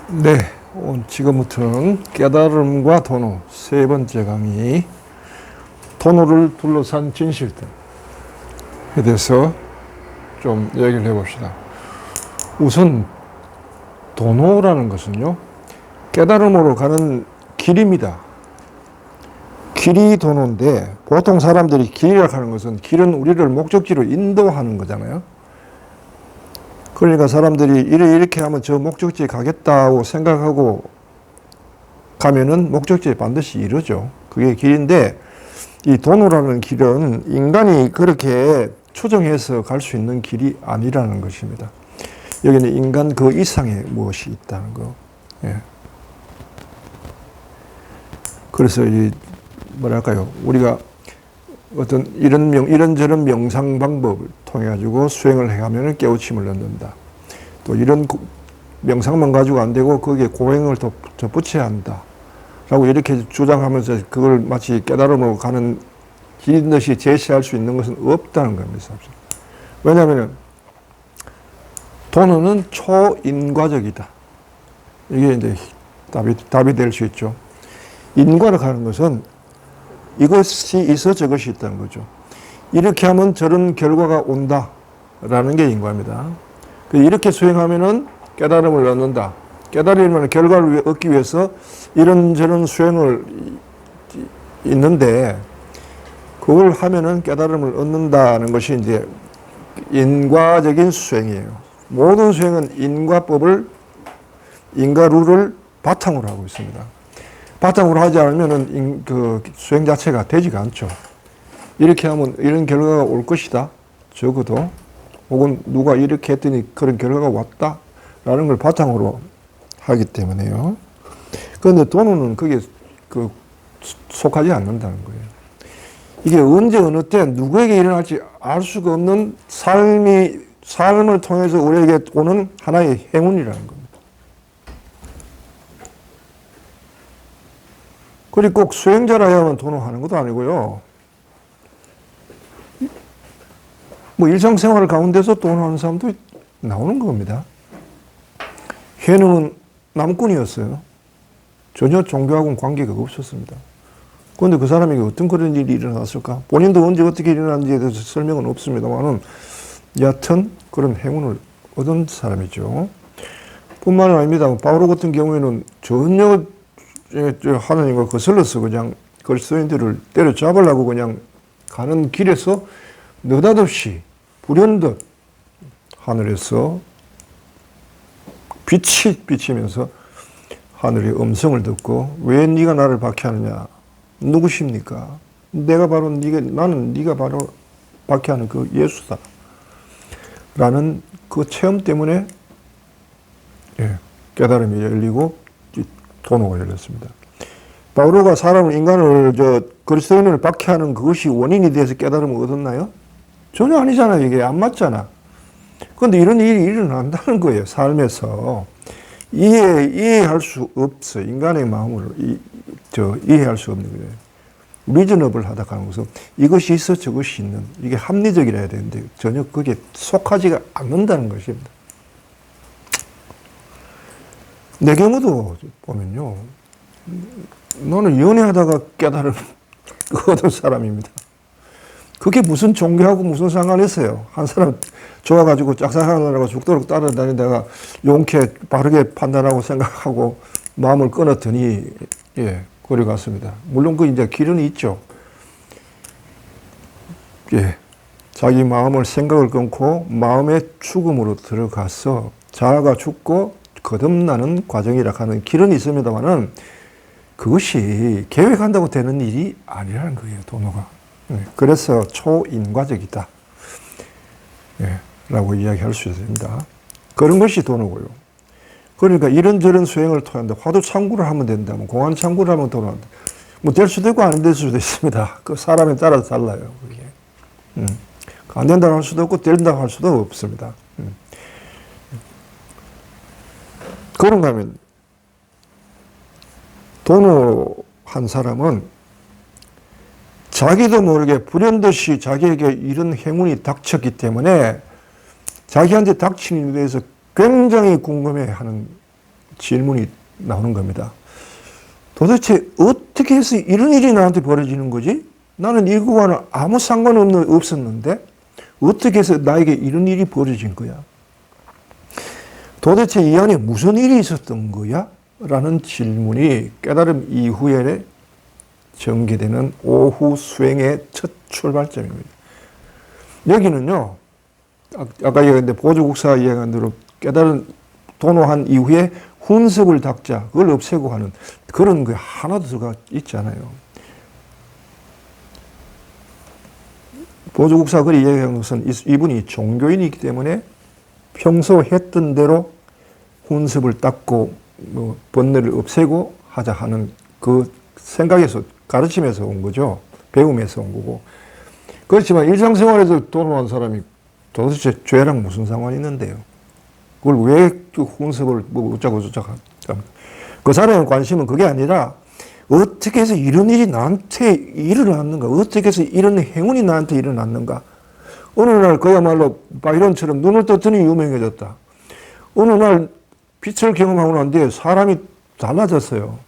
네, 지금부터는 깨달음과 도노 세 번째 강의, 도노를 둘러싼 진실들에 대해서 좀 얘기를 해봅시다. 우선 도노라는 것은요, 깨달음으로 가는 길입니다. 길이 도노인데, 보통 사람들이 길이라고 하는 것은, 길은 우리를 목적지로 인도하는 거잖아요. 그러니까 사람들이 이렇게 하면 저 목적지에 가겠다고 생각하고 가면은 목적지에 반드시 이르죠. 그게 길인데, 이 도노라는 길은 인간이 그렇게 추정해서 갈 수 있는 길이 아니라는 것입니다. 여기는 인간 그 이상의 무엇이 있다는 거. 예. 그래서 뭐랄까요, 우리가 어떤 이런저런 명상 방법을 통해 가지고 수행을 해가면 깨우침을 얻는다. 또 이런 명상만 가지고 안 되고 거기에 고행을 더 붙여야 한다. 라고 이렇게 주장하면서 그걸 마치 깨달음으로 가는 길인 듯이 제시할 수 있는 것은 없다는 겁니다. 왜냐하면 도노는 초인과적이다. 이게 이제 답이 될 수 있죠. 인과를 가는 것은 이것이 있어 저것이 있다는 거죠. 이렇게 하면 저런 결과가 온다라는 게 인과입니다. 이렇게 수행하면은 깨달음을 얻는다. 깨달으면 결과를 얻기 위해서 이런저런 수행을 있는데 그걸 하면은 깨달음을 얻는다는 것이 이제 인과적인 수행이에요. 모든 수행은 인과룰을 바탕으로 하고 있습니다. 바탕으로 하지 않으면 그 수행 자체가 되지가 않죠. 이렇게 하면 이런 결과가 올 것이다. 적어도. 혹은 누가 이렇게 했더니 그런 결과가 왔다라는 걸 바탕으로 하기 때문에요. 그런데 도노는 그게 속하지 않는다는 거예요. 이게 언제 어느 때 누구에게 일어날지 알 수가 없는 삶을 통해서 우리에게 오는 하나의 행운이라는 겁니다. 그리고 꼭 수행자라야만 도노하는 것도 아니고요. 뭐 일상생활 가운데서 도노하는 사람도 나오는 겁니다. 해능은 남꾼이었어요. 전혀 종교하고는 관계가 없었습니다. 그런데 그 사람에게 어떤 그런 일이 일어났을까? 본인도 언제 어떻게 일어났는지에 대해서 설명은 없습니다만은 여하튼 그런 행운을 얻은 사람이죠. 뿐만 아닙니다. 바오로 같은 경우에는 전혀 하나님과 거슬러서 그냥 그리스도인들을 때려잡으려고 그냥 가는 길에서 느닷없이 불현듯 하늘에서 빛이 비치면서 하늘의 음성을 듣고 왜 네가 나를 박해하느냐? 누구십니까? 나는 네가 바로 박해하는 그 예수다. 라는 그 체험 때문에 깨달음이 열리고 도노가 열렸습니다. 바오로가 인간을 그리스도인을 박해하는 그것이 원인이 돼서 깨달음을 얻었나요? 전혀 아니잖아요. 이게 안 맞잖아. 그런데 이런 일이 일어난다는 거예요. 삶에서. 이해할 수 없어. 인간의 마음을 이해할 수 없는 거예요. 리저너블 하다가 하는 것은 이것이 있어 저것이 있는, 이게 합리적이라야 되는데 전혀 그게 속하지가 않는다는 것입니다. 내 경우도 보면요, 너는 연애하다가 깨달음 얻은 사람입니다. 그게 무슨 종교하고 무슨 상관이 있어요. 한 사람 좋아가지고 짝사랑하느라고 죽도록 따라다니다가 용케 바르게 판단하고 생각하고 마음을 끊었더니 거리 갔습니다. 물론 그 이제 길은 있죠. 자기 생각을 끊고 마음의 죽음으로 들어가서 자아가 죽고 거듭나는 과정이라 하는 길은 있습니다만은 그것이 계획한다고 되는 일이 아니라는 거예요, 도노가. 그래서 초인과적이다. 라고 이야기할 수 있습니다. 그런 것이 도노고요. 그러니까 이런저런 수행을 통한다. 화두 창구를 하면 된다면, 공안 창구를 하면 도노한다. 뭐 될 수도 있고 안 될 수도 있습니다. 그 사람에 따라서 달라요. 그게. 안 된다고 할 수도 없고 된다고 할 수도 없습니다. 그런가 하면 도노한 사람은 자기도 모르게 불현듯이 자기에게 이런 행운이 닥쳤기 때문에 자기한테 닥친 일에 대해서 굉장히 궁금해하는 질문이 나오는 겁니다. 도대체 어떻게 해서 이런 일이 나한테 벌어지는 거지? 나는 이거와는 아무 없었는데 어떻게 해서 나에게 이런 일이 벌어진 거야? 도대체 이 안에 무슨 일이 있었던 거야? 라는 질문이 깨달음 이후에 전개되는 오후 수행의 첫 출발점입니다. 여기는요, 아까 얘기했는데 보조국사 이야기한 대로 깨달은 도노한 이후에 훈습을 닦자, 그걸 없애고 하는 그런 게 하나도 들어가 있지 않아요. 보조국사 글이 이야기한 것은 이분이 종교인이기 때문에 평소 했던 대로 훈습을 닦고 뭐 번뇌를 없애고 하자 하는 그 생각에서 가르침에서 온 거죠. 배움에서 온 거고. 그렇지만 일상생활에서 도노한 사람이 도대체 죄랑 무슨 상관이 있는데요. 그걸 왜 훈습을 뭐 어쩌고 저쩌고 그 사람의 관심은 그게 아니라 어떻게 해서 이런 일이 나한테 일어났는가? 어떻게 해서 이런 행운이 나한테 일어났는가? 어느 날 그야말로 바이런처럼 눈을 떴더니 유명해졌다. 어느 날 빛을 경험하고 난 뒤에 사람이 달라졌어요.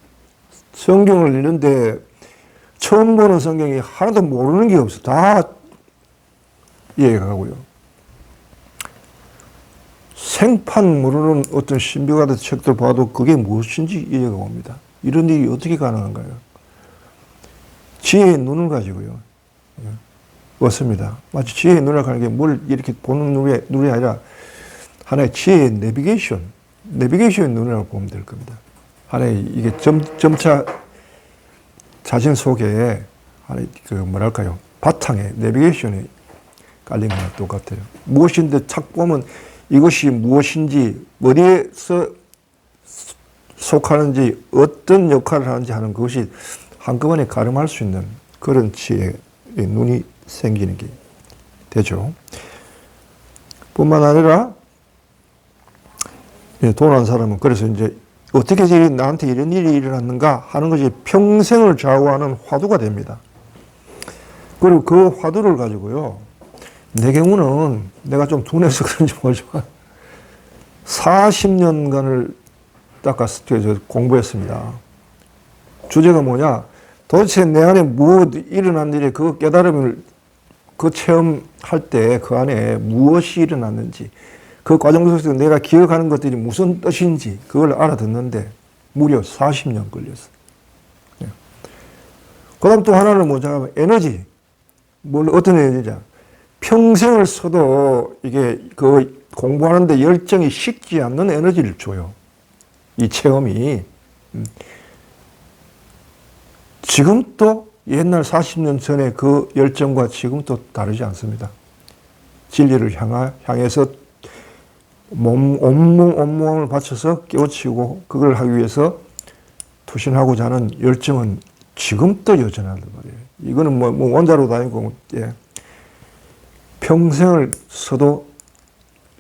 성경을 읽는데 처음 보는 성경이 하나도 모르는 게 없어. 다 이해가고요. 생판 모르는 어떤 신비가된 책들 봐도 그게 무엇인지 이해가 옵니다. 이런 일이 어떻게 가능한가요? 지혜의 눈을 가지고요. 얻습니다. 마치 지혜의 눈을 가는 게 뭘 이렇게 보는 눈이 아니라 하나의 지혜의 내비게이션의 눈이라고 보면 될 겁니다. 하나의 이게 점차 자신 속에 하나의 그 뭐랄까요? 바탕에 내비게이션이 깔린 거랑 똑같아요. 무엇인데 착 보면 이것이 무엇인지 어디에서 속하는지 어떤 역할을 하는지 하는 그것이 한꺼번에 가름할 수 있는 그런 지혜의 눈이 생기는 게 되죠. 뿐만 아니라 도난 사람은 그래서 이제 어떻게 나한테 이런 일이 일어났는가 하는 것이 평생을 좌우하는 화두가 됩니다. 그리고 그 화두를 가지고요. 내 경우는 내가 좀 둔해서 그런지 모르지만 40년간을 닦아서 공부했습니다. 주제가 뭐냐? 도대체 내 안에 무엇 일어난 일이 그 깨달음을 그 체험할 때 그 안에 무엇이 일어났는지 그 과정 속에서 내가 기억하는 것들이 무슨 뜻인지 그걸 알아듣는데 무려 40년 걸렸어요. 그 다음 또 하나는 뭐냐면 에너지. 어떤 에너지냐? 평생을 써도 이게 그 공부하는데 열정이 식지 않는 에너지를 줘요. 이 체험이. 지금도 옛날 40년 전에 그 열정과 지금도 다르지 않습니다. 진리를 향해서 온몸을 바쳐서 깨우치고 그걸 하기 위해서 투신하고자 하는 열정은 지금도 여전하단 말이에요. 이거는 뭐 원자로도 아니고, 예. 평생을 써도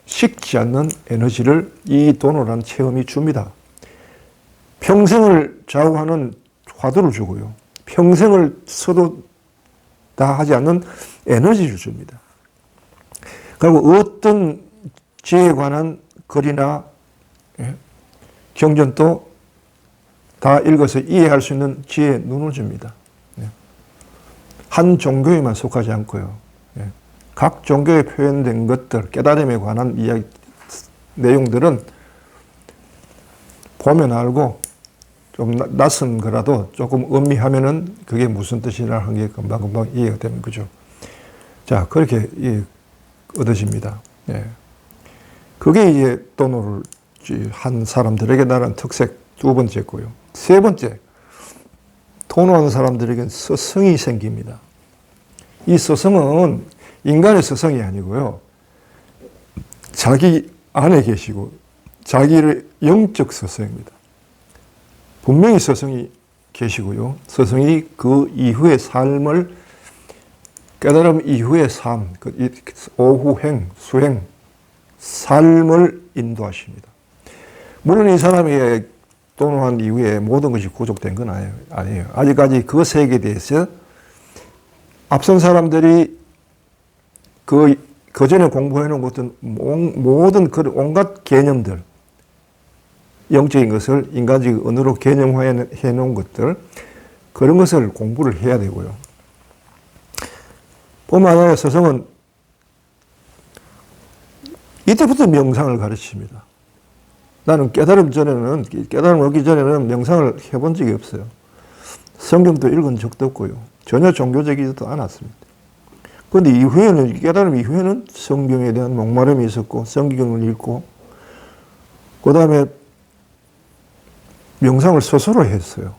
식지 않는 에너지를 이 도노라는 체험이 줍니다. 평생을 좌우하는 화두를 주고요. 평생을 써도 다 하지 않는 에너지를 줍니다. 그리고 어떤 지혜에 관한 글이나 경전도 다 읽어서 이해할 수 있는 지혜의 눈을 줍니다. 한 종교에만 속하지 않고요. 각 종교에 표현된 것들, 깨달음에 관한 이야기, 내용들은 보면 알고 좀 낯선 거라도 조금 음미하면은 그게 무슨 뜻이라 하는 게 금방금방 이해가 되는 거죠. 자, 그렇게 얻어집니다. 예. 그게 이제 도노를 한 사람들에게 나란 특색 두 번째고요. 세 번째, 도노하는 사람들에게는 서성이 생깁니다. 이 서성은 인간의 서성이 아니고요. 자기 안에 계시고 자기의 영적 서성입니다. 분명히 서성이 계시고요. 서성이 그 이후의 삶을 깨달음 이후의 삶, 오후행, 수행, 삶을 인도하십니다. 물론 이 사람이 도노한 이후에 모든 것이 구족된 건 아니에요. 아직까지 그 세계에 대해서 앞선 사람들이 그 전에 공부해 놓은 것들 모든 그 온갖 개념들 영적인 것을 인간적 언어로 개념화해 놓은 것들, 그런 것을 공부를 해야 되고요. 뿐만 아니라 스승은 이때부터 명상을 가르칩니다. 나는 깨달음 얻기 전에는 명상을 해본 적이 없어요. 성경도 읽은 적도 없고요. 전혀 종교적이지도 않았습니다. 그런데 이후에는, 깨달음 이후에는 성경에 대한 목마름이 있었고, 성경을 읽고, 그 다음에 명상을 스스로 했어요.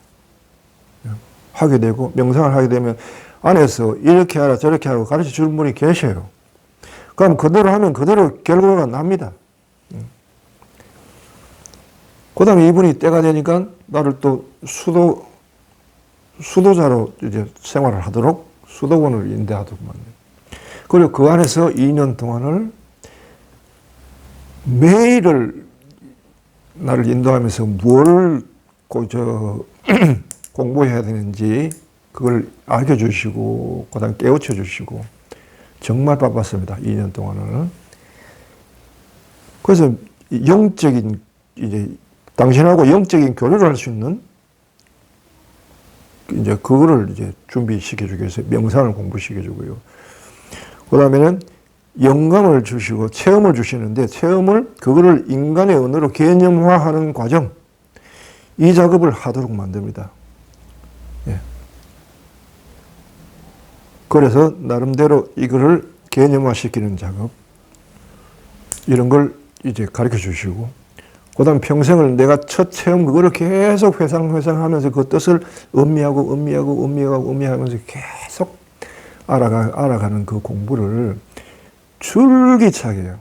하게 되고, 명상을 하게 되면 안에서 이렇게 하라 저렇게 하라고 가르쳐 줄 분이 계셔요. 그럼 그대로 하면 그대로 결과가 납니다. 그 다음에 이분이 때가 되니까 나를 또 수도자로 이제 생활을 하도록 수도원을 인도하더구만요. 그리고 그 안에서 2년 동안을 매일을 나를 인도하면서 뭘 공부해야 되는지 그걸 알려주시고, 그 다음에 깨우쳐 주시고, 정말 바빴습니다. 2년 동안은. 그래서 영적인, 이제, 당신하고 영적인 교류를 할 수 있는, 이제, 그거를 이제 준비시켜주기 위해서 명상을 공부시켜주고요. 그 다음에는 영감을 주시고, 체험을 주시는데, 그거를 인간의 언어로 개념화하는 과정, 이 작업을 하도록 만듭니다. 예. 그래서 나름대로 이거를 개념화시키는 작업, 이런 걸 이제 가르쳐 주시고, 그 다음 평생을 내가 첫 체험 그거를 계속 회상하면서 그 뜻을 음미하면서 계속 알아가는 그 공부를 줄기차게 해요.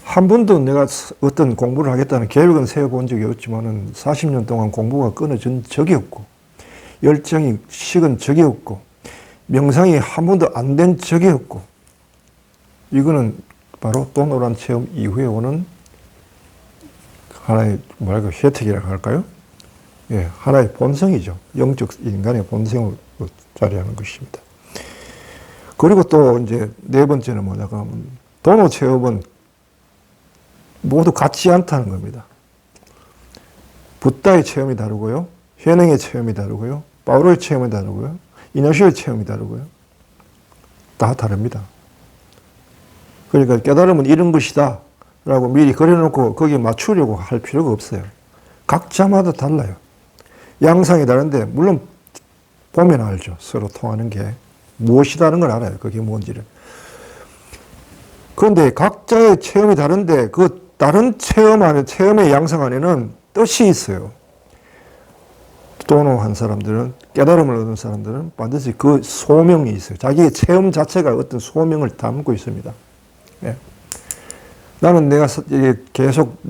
한 번도 내가 어떤 공부를 하겠다는 계획은 세워본 적이 없지만은 40년 동안 공부가 끊어진 적이 없고, 열정이 식은 적이 없고, 명상이 한 번도 안 된 적이 없고, 이거는 바로 도노란 체험 이후에 오는 하나의 혜택이라고 할까요? 예, 하나의 본성이죠. 영적 인간의 본성을 자리하는 것입니다. 그리고 또 이제 네 번째는 뭐냐고 하면, 도노 체험은 모두 같지 않다는 겁니다. 붓다의 체험이 다르고요, 현행의 체험이 다르고요, 바오로의 체험이 다르고요, 이냐시오의 체험이 다르고요. 다 다릅니다. 그러니까 깨달음은 이런 것이다 라고 미리 그려놓고 거기에 맞추려고 할 필요가 없어요. 각자마다 달라요. 양상이 다른데, 물론 보면 알죠. 서로 통하는 게 무엇이다는 걸 알아요. 그게 뭔지를. 그런데 각자의 체험이 다른데 그 다른 체험의 양상 안에는 뜻이 있어요. 도노한 사람들은, 깨달음을 얻은 사람들은 반드시 그 소명이 있어요. 자기의 체험 자체가 어떤 소명을 담고 있습니다. 예. 나는 내가 계속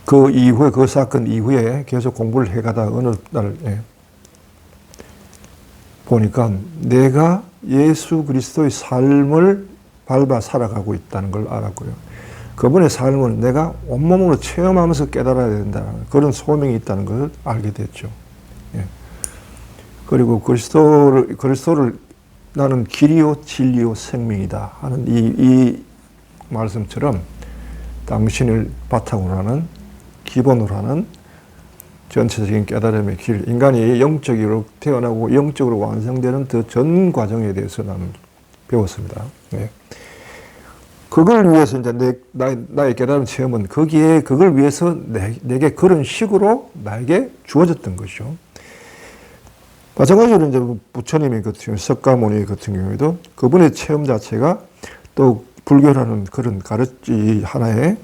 그 이후에, 그 사건 이후에 계속 공부를 해가다 어느 날, 보니까 내가 예수 그리스도의 삶을 밟아 살아가고 있다는 걸 알았고요. 그분의 삶을 내가 온몸으로 체험하면서 깨달아야 된다는 그런 소명이 있다는 것을 알게 됐죠. 예. 그리고 그리스도를 나는 길이요 진리요 생명이다 하는 이 말씀처럼 당신을 바탕으로 하는, 기본으로 하는 전체적인 깨달음의 길, 인간이 영적으로 태어나고 영적으로 완성되는 그 전 과정에 대해서 나는 배웠습니다. 네. 그걸 위해서 이제 나의 깨달음 체험은 그걸 위해서 내게 그런 식으로 나에게 주어졌던 것이죠. 마찬가지로 이제 부처님의 같은 경우, 석가모니 같은 경우에도 그분의 체험 자체가 또 불교라는 그런 가르치 하나의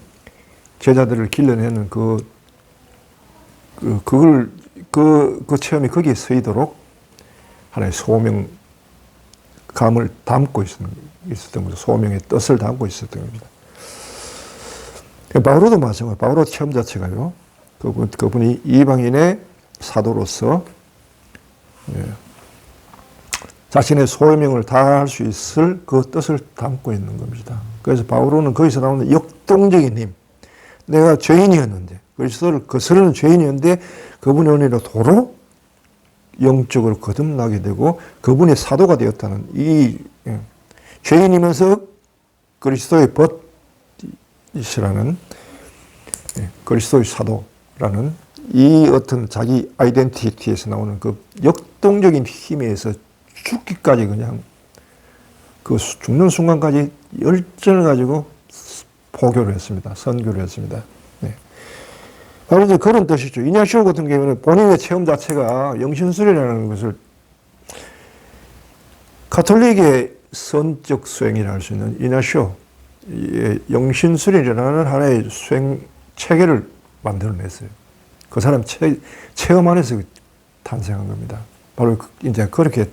제자들을 길러내는 그 체험이 거기에 쓰이도록 하나의 소명감을 담고 있었던 거죠. 소명의 뜻을 담고 있었던 겁니다. 바오로도 마찬가지예요. 바오로 체험 자체가요, 그분이 이방인의 사도로서 자신의 소명을 다할 수 있을 그 뜻을 담고 있는 겁니다. 그래서 바오로는 거기서 나오는 역동적인 힘, 내가 죄인이었는데, 그리스도를 거스르는 죄인이었는데 그분의 은혜로 도로 영적으로 거듭나게 되고 그분의 사도가 되었다는 이 죄인이면서 그리스도의 이시라는 그리스도의 사도라는 이 어떤 자기 아이덴티티에서 나오는 그 역동적인 힘에 의해서 죽기까지 그냥 그 죽는 순간까지 열정을 가지고 포교를 했습니다. 선교를 했습니다. 네. 바로 이제 그런 뜻이죠. 이냐시오 같은 경우는 본인의 체험 자체가 영신술이라는 것을 가톨릭의 선적 수행이라 할 수 있는 이냐시오 영신술이라는 하나의 수행 체계를 만들어냈어요. 그 사람 체험 안에서 탄생한 겁니다. 바로 이제 그렇게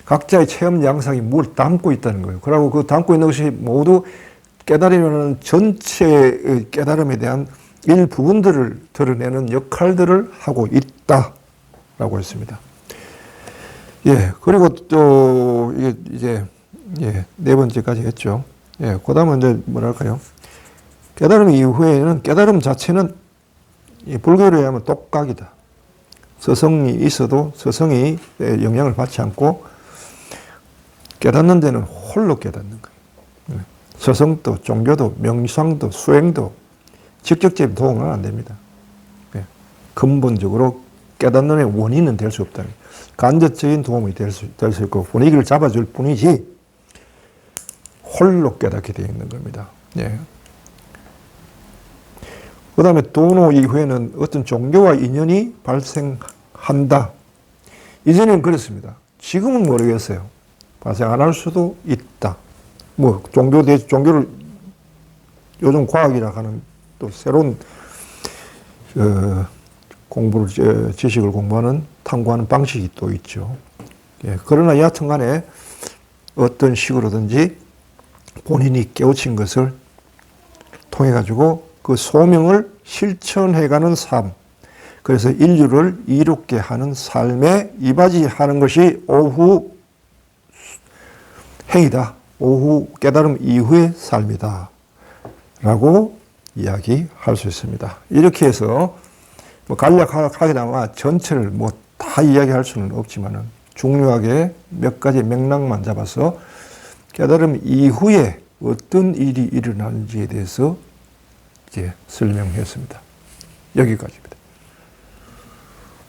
각자의 체험 양상이 뭘 담고 있다는 거예요. 그리고 그 담고 있는 것이 모두 깨달음이라는 전체의 깨달음에 대한 일부분들을 드러내는 역할들을 하고 있다라고 했습니다. 예, 그리고 또 이게 이제 네 번째까지 했죠. 예, 그다음은 이제 뭐랄까요? 깨달음 이후에는 깨달음 자체는 불교로 하면 똑각이다. 서성이 있어도 서성이 영향을 받지 않고 깨닫는 데는 홀로 깨닫는 거예요. 서성도 종교도 명상도 수행도 직접적인 도움은 안 됩니다. 근본적으로 깨닫는 데 원인은 될 수 없다. 간접적인 도움이 될 수 있고 분위기를 잡아줄 뿐이지 홀로 깨닫게 되어 있는 겁니다. 예. 그 다음에 도노 이후에는 어떤 종교와 인연이 발생한다. 이전에는 그랬습니다. 지금은 모르겠어요. 발생 안 할 수도 있다. 뭐, 종교를 요즘 과학이라 하는 또 새로운, 지식을 공부하는, 탐구하는 방식이 또 있죠. 예, 그러나 여하튼 간에 어떤 식으로든지 본인이 깨우친 것을 통해가지고 그 소명을 실천해가는 삶. 그래서 인류를 이롭게 하는 삶에 이바지하는 것이 오후 행위다. 오후 깨달음 이후의 삶이다. 라고 이야기할 수 있습니다. 이렇게 해서 뭐 간략하게나마 전체를 뭐 다 이야기할 수는 없지만은 중요하게 몇 가지 맥락만 잡아서 깨달음 이후에 어떤 일이 일어나는지에 대해서 이제 설명했습니다. 여기까지입니다.